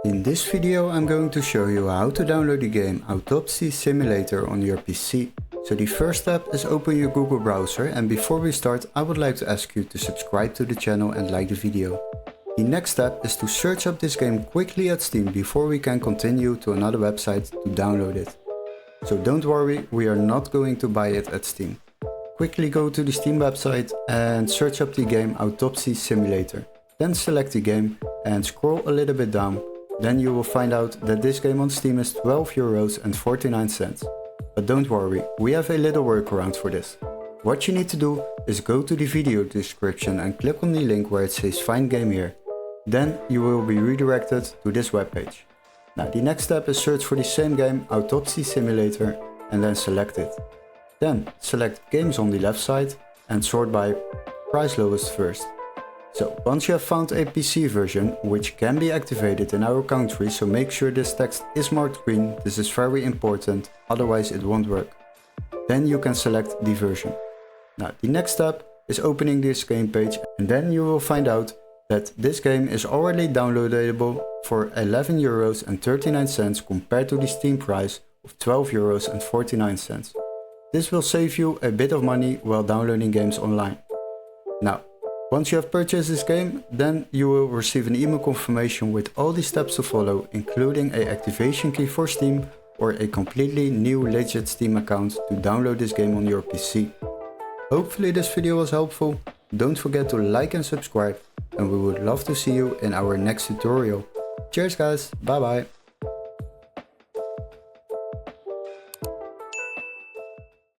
In this video I'm going to show you how to download the game Autopsy Simulator on your PC. So the first step is open your Google browser, and before we start I would like to ask you to subscribe to the channel and like the video. The next step is to search up this game quickly at Steam before we can continue to another website to download it. So don't worry, we are not going to buy it at Steam. Quickly go to the Steam website and search up the game Autopsy Simulator. Then select the game and scroll a little bit down. Then you will find out that this game on Steam is €12.49. But don't worry, we have a little workaround for this. What you need to do is go to the video description and click on the link where it says find game here. Then you will be redirected to this webpage. Now the next step is search for the same game Autopsy Simulator and then select it. Then select games on the left side and sort by price lowest first. So once you have found a PC version, which can be activated in our country, so make sure this text is marked green, this is very important, otherwise it won't work. Then you can select the version. Now the next step is opening this game page, and then you will find out that this game is already downloadable for €11.39 compared to the Steam price of €12.49. This will save you a bit of money while downloading games online. Now, once you have purchased this game, then you will receive an email confirmation with all the steps to follow, including an activation key for Steam or a completely new legit Steam account to download this game on your PC. Hopefully this video was helpful. Don't forget to like and subscribe, and we would love to see you in our next tutorial. Cheers guys, bye bye.